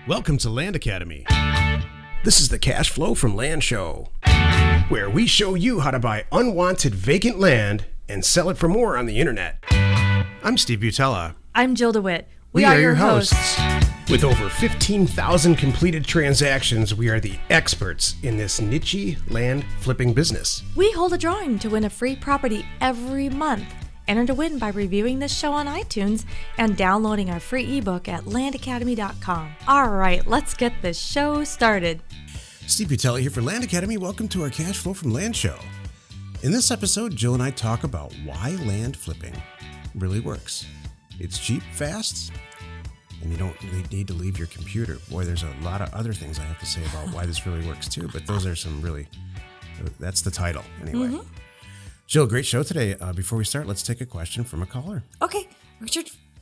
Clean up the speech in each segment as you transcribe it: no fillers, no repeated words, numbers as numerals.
Welcome to Land Academy. This is the Cash Flow from Land show, where we show you how to buy unwanted vacant land and sell it for more on the internet. I'm Steve Butella. I'm Jill DeWit. We are your hosts. With over 15,000 completed transactions, we are the experts in this niche land flipping business. We hold a drawing to win a free property every month. Enter to win by reviewing this show on iTunes and downloading our free ebook at landacademy.com. All right, let's get this show started. Steve Butella here for Land Academy. Welcome to our Cash Flow from Land show. In this episode, Jill and I talk about why land flipping really works. It's cheap, fast, and you don't really need to leave your computer. Boy, there's a lot of other things I have to say about why this really works too, but those are some really, that's the title anyway. Mm-hmm. Jill, great show today. Before we start, let's take a question from a caller. Okay.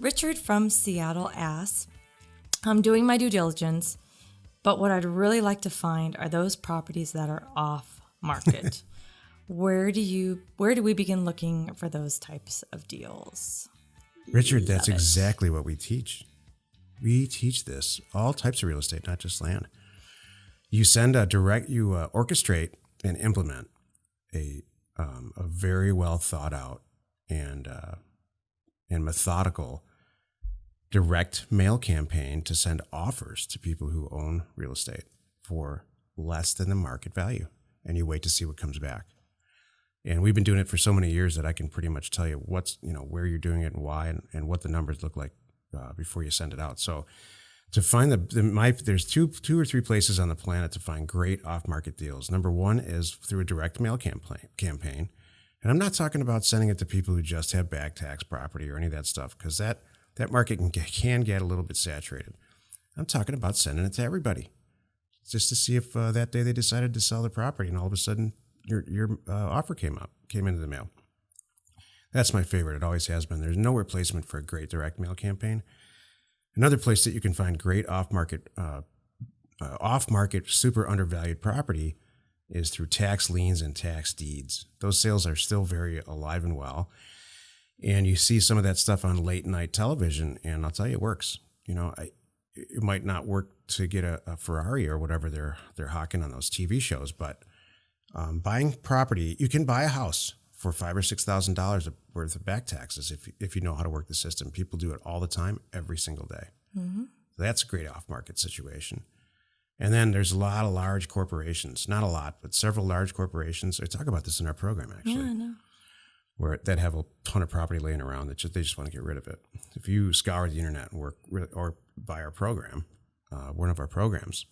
Richard from Seattle asks, I'm doing my due diligence, but what I'd really like to find are those properties that are off market. Where do we begin looking for those types of deals? Richard, that's exactly what we teach. We teach this, all types of real estate, not just land. You orchestrate and implement a very well thought out and methodical direct mail campaign to send offers to people who own real estate for less than the market value. And you wait to see what comes back. And we've been doing it for so many years that I can pretty much tell you where you're doing it and why and what the numbers look like before you send it out. So to find there's two or three places on the planet to find great off-market deals. Number one is through a direct mail campaign. And I'm not talking about sending it to people who just have back tax property or any of that stuff, because that market can get a little bit saturated. I'm talking about sending it to everybody just to see if that day they decided to sell their property and all of a sudden your offer came into the mail. That's my favorite. It always has been. There's no replacement for a great direct mail campaign. Another place that you can find great off-market, super undervalued property is through tax liens and tax deeds. Those sales are still very alive and well. And you see some of that stuff on late night television, and I'll tell you, it works. It might not work to get a Ferrari or whatever they're hawking on those TV shows, but buying property, you can buy a house for $5,000 or $6,000 worth of back taxes if you know how to work the system. People do it all the time, every single day. Mm-hmm. That's a great off-market situation. And then there's a lot of large corporations, not a lot, but several large corporations. I talk about this in our program, actually. Yeah, I know. That have a ton of property laying around that they just want to get rid of it. If you scour the internet and work or buy our program, one of our programs,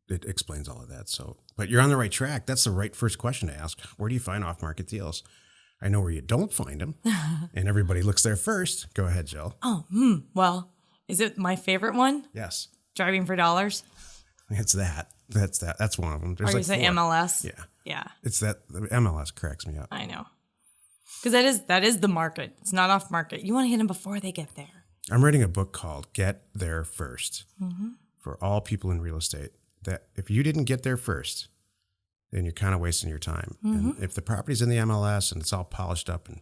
it explains all of that. So, but you're on the right track. That's the right first question to ask. Where do you find off-market deals? I know where you don't find them, and everybody looks there first. Go ahead, Jill. Well, is it my favorite one? Yes. Driving for dollars? It's that. That's one of them. There's you say MLS? Yeah. Yeah. It's that. The MLS cracks me up. I know. Because that is the market. It's not off market. You want to hit them before they get there. I'm reading a book called Get There First for all people in real estate. That if you didn't get there first, then you're kind of wasting your time. Mm-hmm. And if the property's in the MLS and it's all polished up and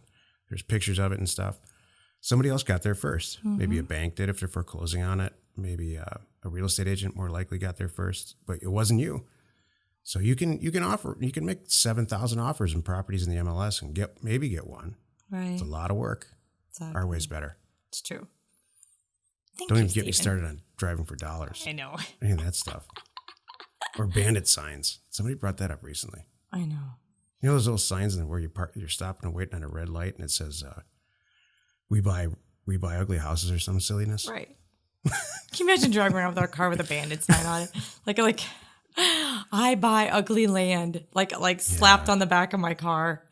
there's pictures of it and stuff, somebody else got there first. Mm-hmm. Maybe a bank did if they're foreclosing on it. Maybe a real estate agent more likely got there first, but it wasn't you. So you can make 7,000 offers in properties in the MLS and get one. Right. It's a lot of work. Exactly. Our way's better. It's true. Don't even get me started on driving for dollars. I know. Any of that stuff. Or bandit signs. Somebody brought that up recently. I know. You know those little signs where you're stopping and waiting on a red light, and it says, "We buy ugly houses" or some silliness. Right. Can you imagine driving around with our car with a bandit sign on it, like "I buy ugly land," like slapped on the back of my car.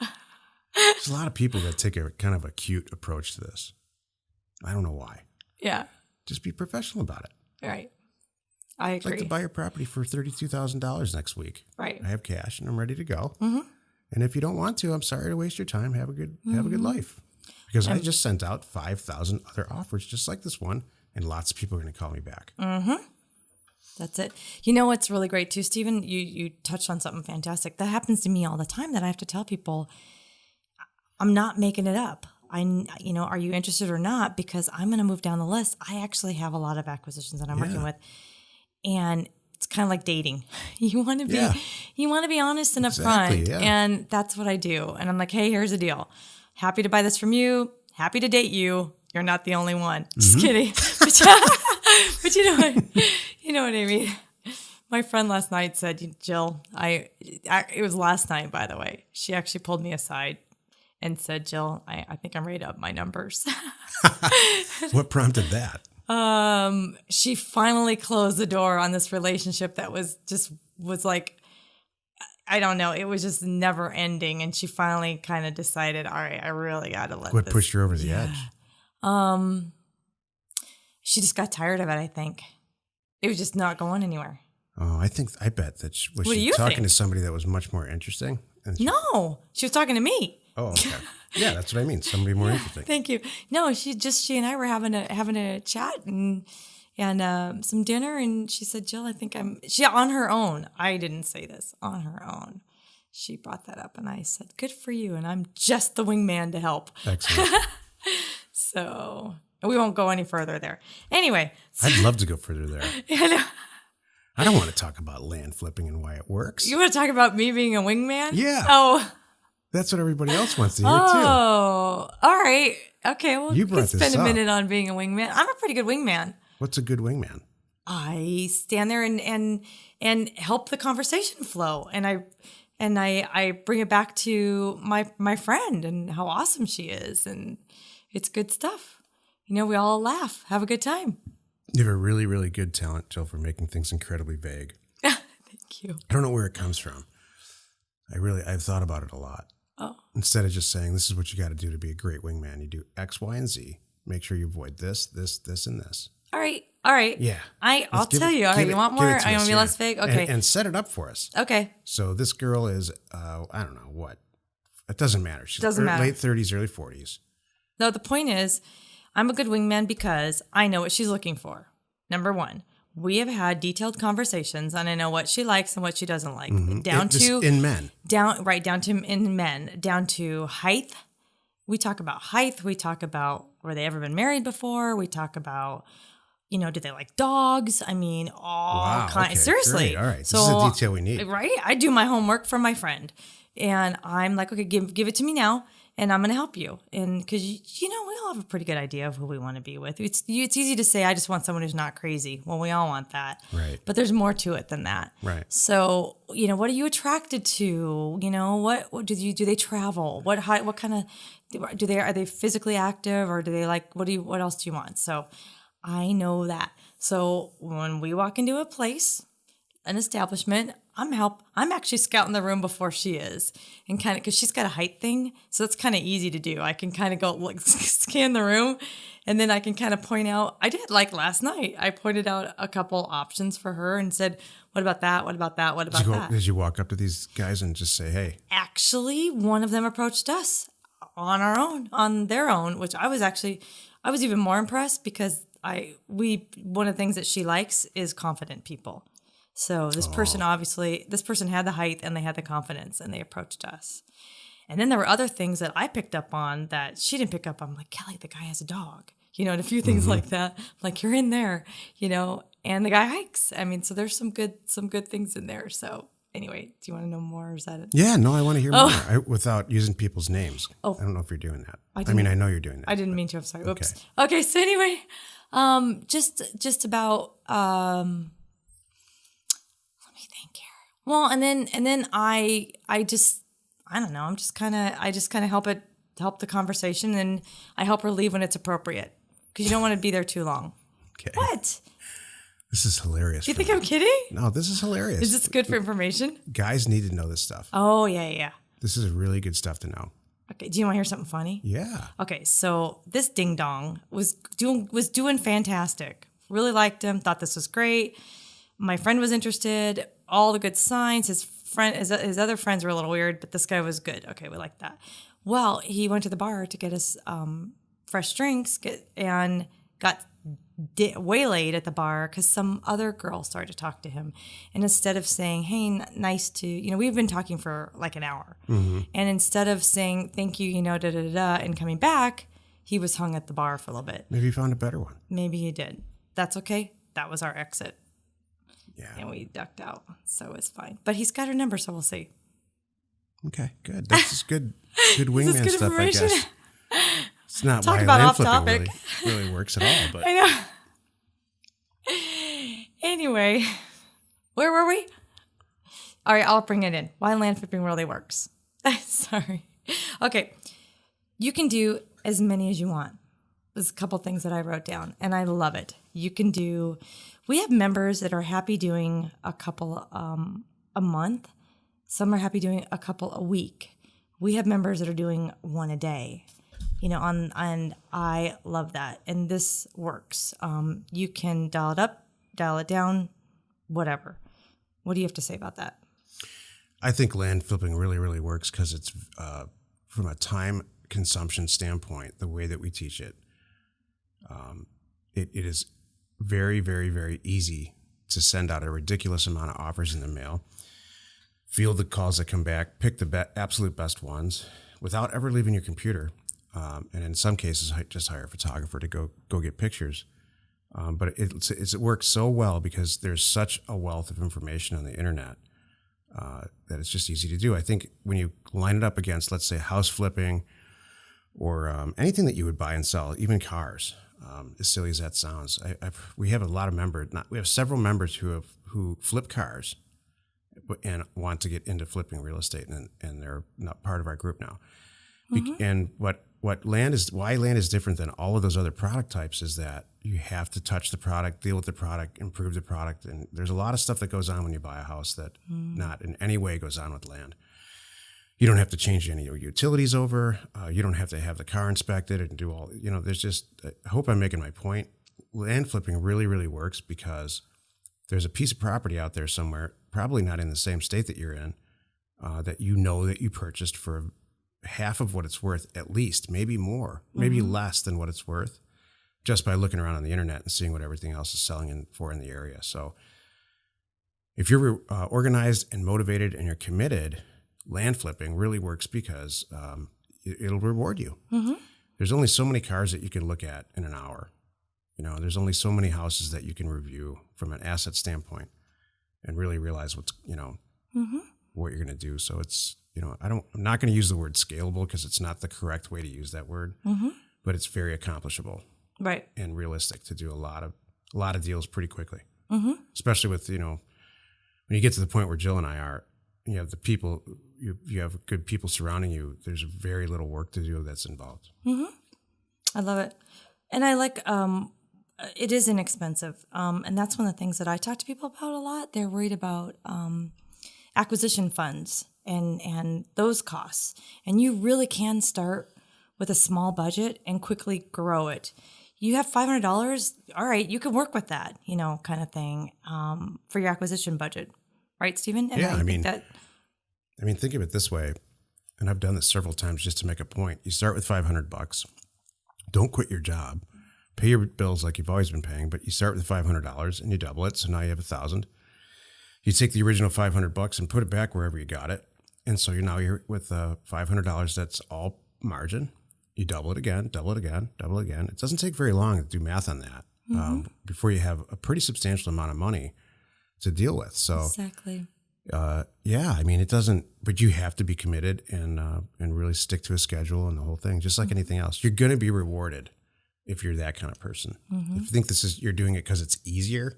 There's a lot of people that take a kind of a cute approach to this. I don't know why. Yeah. Just be professional about it. Right. I agree. I'd like to buy your property for $32,000 next week. Right. I have cash and I'm ready to go. Mm-hmm. And if you don't want to, I'm sorry to waste your time. Have a good life. Because I just sent out 5,000 other offers just like this one, and lots of people are going to call me back. Mm-hmm. That's it. You know what's really great too, Stephen? You touched on something fantastic. That happens to me all the time, that I have to tell people I'm not making it up. are you interested or not? Because I'm going to move down the list. I actually have a lot of acquisitions that I'm working with, and it's kind of like dating. You want to be honest and upfront, and that's what I do. And I'm like, hey, here's the deal. Happy to buy this from you. Happy to date you. You're not the only one. Just kidding. But you know what I mean. My friend last night said, Jill, it was last night, by the way. She actually pulled me aside and said, Jill, I think I'm ready to up my numbers. What prompted that? She finally closed the door on this relationship that was like, I don't know. It was just never ending. And she finally kind of decided, all right, I really got to let What pushed her over the edge? She just got tired of it, I think. It was just not going anywhere. Oh, I bet that she was talking to somebody that was much more interesting. No, she was talking to me. Oh, okay. Yeah, that's what I mean. Somebody more interesting. Thank you. No, she and I were having a chat and some dinner, and she said, Jill, I think she on her own. I didn't say this, on her own. She brought that up, and I said, good for you, and I'm just the wingman to help. Excellent. So we won't go any further there. Anyway. I'd love to go further there. I know. I don't want to talk about land flipping and why it works. You want to talk about me being a wingman? Yeah. Oh. That's what everybody else wants to hear, too. Oh, all right. Okay, well, you let's spend a minute on being a wingman. I'm a pretty good wingman. What's a good wingman? I stand there and help the conversation flow, and I bring it back to my friend and how awesome she is, and it's good stuff. We all laugh, have a good time. You have a really, really good talent, Jill, for making things incredibly vague. Thank you. I don't know where it comes from. I've thought about it a lot. Oh. Instead of just saying, this is what you got to do to be a great wingman, you do X, Y, and Z. Make sure you avoid this, and this. All right. Yeah. I'll tell you. All right, you want more? I want to be less vague? Okay. And set it up for us. Okay. So this girl is, I don't know what. It doesn't matter. She's doesn't matter. Late 30s, early 40s. No, the point is, I'm a good wingman because I know what she's looking for. Number one. We have had detailed conversations, and I know what she likes and what she doesn't like. Down to height. We talk about height. We talk about were they ever been married before. We talk about, do they like dogs? I mean, all kinds. Okay, seriously, great. All right. So, this is the detail we need, right? I do my homework for my friend, and I'm like, okay, give it to me now. And I'm going to help you. And because, we all have a pretty good idea of who we want to be with. It's easy to say, I just want someone who's not crazy. Well, we all want that. Right. But there's more to it than that. Right. So, what are you attracted to? What do they travel? What kind of, are they physically active, or do they like, what else do you want? So I know that. So when we walk into a place, an establishment, I'm actually scouting the room before she is, and kind of because she's got a height thing, so it's kind of easy to do. I can kind of go scan the room, and then I can kind of point out. I did like last night. I pointed out a couple options for her and said, "What about that? What about that? What about that?" Did you walk up to these guys and just say, "Hey"? Actually, one of them approached us on their own, which I was even more impressed because one of the things that she likes is confident people. So this person had the height and they had the confidence, and they approached us. And then there were other things that I picked up on that she didn't pick up on. I'm like, Kelly, the guy has a dog, and a few things like that. Like, you're in there, and the guy hikes. I mean, so there's some good things in there. So anyway, do you want to know more, or is that it? Yeah, no, I want to hear more without using people's names. Oh. I don't know if you're doing that. I know you're doing that. I didn't mean to. I'm sorry. Oops. Okay, so anyway, just about well, and then I don't know. I just kind of help the conversation, and I help her leave when it's appropriate, because you don't want to be there too long. Okay. What? This is hilarious. You think I'm kidding? No, this is hilarious. Is this good for information? Guys need to know this stuff. Oh yeah. This is really good stuff to know. Okay. Do you want to hear something funny? Yeah. Okay. So this ding dong was doing fantastic. Really liked him. Thought this was great. My friend was interested. All the good signs. His other friends were a little weird, but this guy was good. Okay, we like that. Well, he went to the bar to get us fresh drinks, and got waylaid at the bar because some other girl started to talk to him. And instead of saying, hey, nice to, we've been talking for like an hour. Mm-hmm. And instead of saying, thank you, and coming back, he was hung at the bar for a little bit. Maybe you found a better one. Maybe he did. That's okay. That was our exit. Yeah. And we ducked out, so it's fine. But he's got her number, so we'll see. Okay, good. That's just good wingman good stuff, I information. guess. It's not Talk why about land off flipping topic. really works at all. But I know. Anyway, where were we? All right, I'll bring it in. Why land flipping really works. Sorry. Okay. You can do as many as you want. There's a couple things that I wrote down, and I love it. We have members that are happy doing a couple a month. Some are happy doing a couple a week. We have members that are doing one a day. And I love that. And this works. You can dial it up, dial it down, whatever. What do you have to say about that? I think land flipping really, really works because it's from a time consumption standpoint, the way that we teach it, it is very, very, very easy to send out a ridiculous amount of offers in the mail, field the calls that come back, pick the absolute best ones without ever leaving your computer. And in some cases, just hire a photographer to go get pictures. But it works so well because there's such a wealth of information on the internet that it's just easy to do. I think when you line it up against, let's say, house flipping or anything that you would buy and sell, even cars, as silly as that sounds, we have a lot of members. We have several members who flip cars and want to get into flipping real estate, and they're not part of our group now. Mm-hmm. And why land is different than all of those other product types is that you have to touch the product, deal with the product, improve the product. And there's a lot of stuff that goes on when you buy a house that not in any way goes on with land. You don't have to change any of your utilities over. You don't have to have the car inspected and do all, there's just, I hope I'm making my point. Land flipping really, really works because there's a piece of property out there somewhere, probably not in the same state that you're in, that you purchased for half of what it's worth, at least, maybe more, maybe less than what it's worth, just by looking around on the internet and seeing what everything else is selling in the area. So if you're organized and motivated and you're committed, land flipping really works because it'll reward you. Mm-hmm. There's only so many cars that you can look at in an hour. There's only so many houses that you can review from an asset standpoint and really realize what you're going to do. So it's, I'm not going to use the word scalable because it's not the correct way to use that word, but it's very accomplishable, right, and realistic to do a lot of deals pretty quickly. Especially with when you get to the point where Jill and I are, you have the people, you have good people surrounding you. There's very little work to do that's involved. I love it, and I like. It is inexpensive, and that's one of the things that I talk to people about a lot. They're worried about acquisition funds and those costs. And you really can start with a small budget and quickly grow it. You have $500, all right, you can work with that, kind of thing, for your acquisition budget. Right, Stephen? And yeah, I mean, think of it this way, and I've done this several times just to make a point. You start with $500. Don't quit your job. Pay your bills like you've always been paying, but you start with $500 and you double it, so now you have $1,000. You take the original $500 and put it back wherever you got it. And so you're with $500 that's all margin. You double it again, double it again, double it again. It doesn't take very long to do math on that before you have a pretty substantial amount of money to deal with. So exactly. It doesn't, but you have to be committed and really stick to a schedule and the whole thing, just like anything else. You're going to be rewarded if you're that kind of person. If you think you're doing it because it's easier,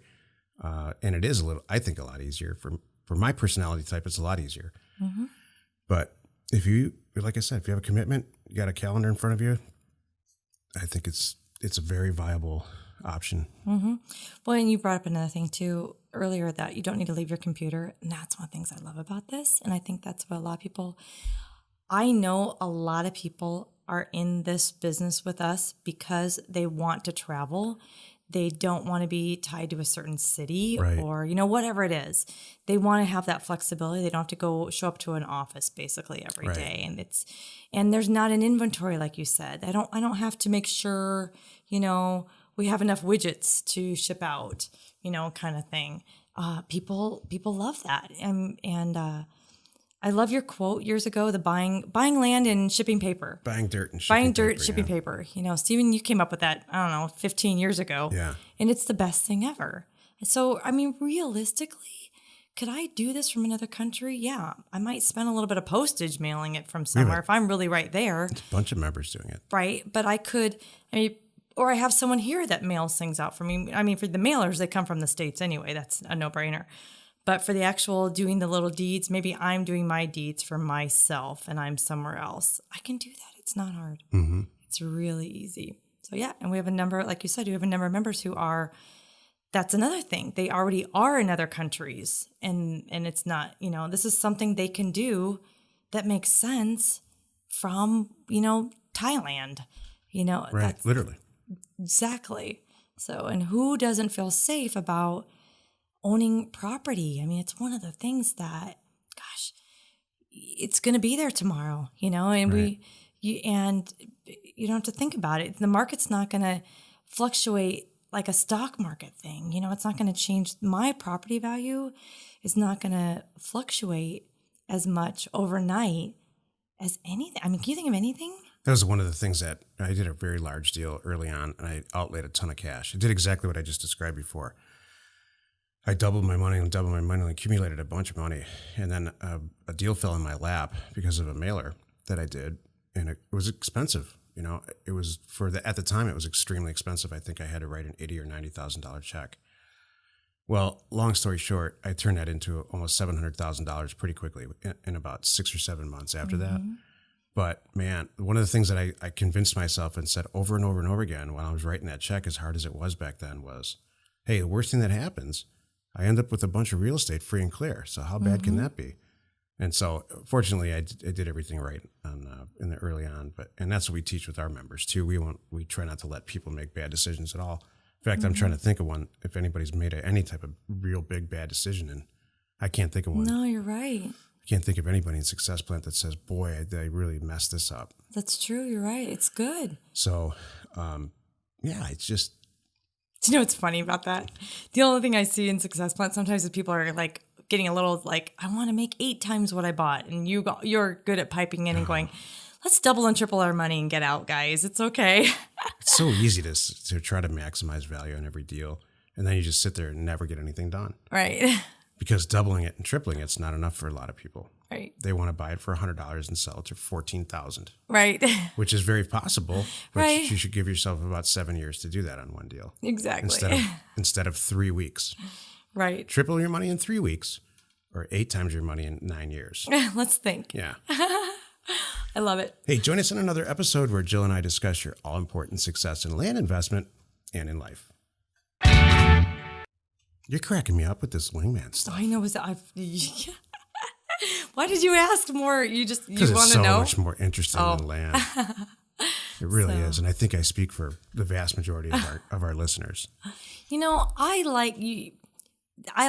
and it is I think a lot easier for my personality type, it's a lot easier. But if you, like I said, if you have a commitment, you got a calendar in front of you, I think it's a very viable option. Well, and you brought up another thing too earlier, that you don't need to leave your computer. And that's one of the things I love about this. And I think that's what a lot of people, I know a lot of people are in this business with us because they want to travel. They don't want to be tied to a certain city, right, or, whatever it is. They want to have that flexibility. They don't have to show up to an office basically every right. day. And there's not an inventory, like you said. I don't have to make sure, we have enough widgets to ship out, kind of thing. People love that. And I love your quote years ago, the buying land and shipping paper. Buying dirt and shipping shipping paper. You know, Stephen, you came up with that, I don't know, 15 years ago. Yeah. And it's the best thing ever. So, I mean, realistically, could I do this from another country? Yeah. I might spend a little bit of postage mailing it from somewhere if I'm really right there. It's a bunch of members doing it. Right. But I could, or I have someone here that mails things out for me. I mean, for the mailers, they come from the States anyway. That's a no-brainer. But for the actual doing the little deeds, maybe I'm doing my deeds for myself and I'm somewhere else. I can do that. It's not hard. Mm-hmm. It's really easy. So yeah, and we have a number, like you said, we have a number of members who are, that's another thing. They already are in other countries. And it's not, you know, this is something they can do that makes sense from, you know, Thailand. You know, right, that's, literally. Exactly. So, and who doesn't feel safe about owning property? I mean, it's one of the things that, gosh, it's going to be there tomorrow, you know, and right. you don't have to think about it. The market's not going to fluctuate like a stock market thing. You know, it's not going to change. My property value is not going to fluctuate as much overnight as anything. I mean, can you think of anything? That was one of the things that I did a very large deal early on, and I outlaid a ton of cash. I did exactly what I just described before. I doubled my money and accumulated a bunch of money. And then a deal fell in my lap because of a mailer that I did. And it was expensive. You know, it was at the time, it was extremely expensive. I think I had to write an $80,000 or $90,000 check. Well, long story short, I turned that into almost $700,000 pretty quickly in about 6 or 7 months after that. But man, one of the things that I convinced myself and said over and over and over again while I was writing that check, as hard as it was back then, was, hey, the worst thing that happens, I end up with a bunch of real estate free and clear. So how bad can that be? And so fortunately, I did everything right in the early on. And that's what we teach with our members too. We try not to let people make bad decisions at all. In fact, I'm trying to think of one, if anybody's made any type of real big bad decision, and I can't think of one. No, you're right. I can't think of anybody in Success Plant that says, boy, they really messed this up. That's true. You're right. It's good. So, yeah, it's just. Do you know what's funny about that? The only thing I see in Success Plant sometimes is people are like getting a little like, I want to make 8 times what I bought. And you're good at piping in and going, let's double and triple our money and get out, guys. It's okay. It's so easy to try to maximize value on every deal. And then you just sit there and never get anything done. Right. Because doubling it and tripling it's not enough for a lot of people. Right. They want to buy it for $100 and sell it for $14,000. Right. Which is very possible. But right. You should give yourself about 7 years to do that on one deal. Exactly. Instead of 3 weeks. Right. Triple your money in 3 weeks, or 8 times your money in 9 years. Let's think. Yeah. I love it. Hey, join us in another episode where Jill and I discuss your all-important success in land investment and in life. You're cracking me up with this wingman stuff. I know. Why did you ask more? You want to know? Because it's so much more interesting than land. It really is. And I think I speak for the vast majority of our listeners. You know, I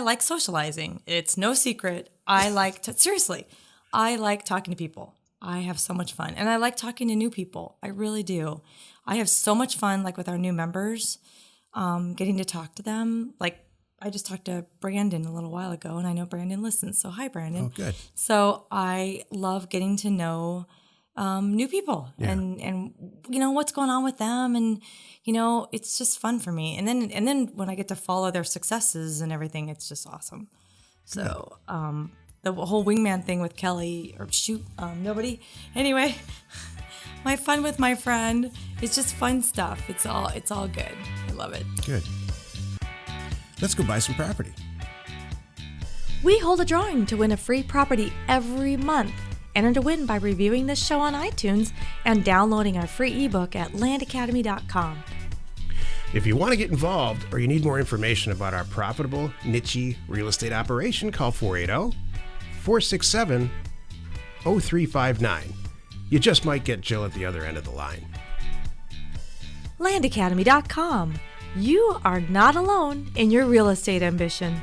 like socializing. It's no secret. I like talking to people. I have so much fun. And I like talking to new people. I really do. I have so much fun, like with our new members, getting to talk to them. Like, I just talked to Brandon a little while ago, and I know Brandon listens. So, hi, Brandon. Oh, good. So, I love getting to know new people and you know what's going on with them, and you know it's just fun for me. And then when I get to follow their successes and everything, it's just awesome. So, the whole wingman thing with Kelly, nobody. Anyway, my fun with my friend, it's just fun stuff. It's all good. I love it. Good. Let's go buy some property. We hold a drawing to win a free property every month. Enter to win by reviewing this show on iTunes and downloading our free ebook at landacademy.com. If you want to get involved or you need more information about our profitable, niche real estate operation, call 480-467-0359. You just might get Jill at the other end of the line. Landacademy.com. You are not alone in your real estate ambition.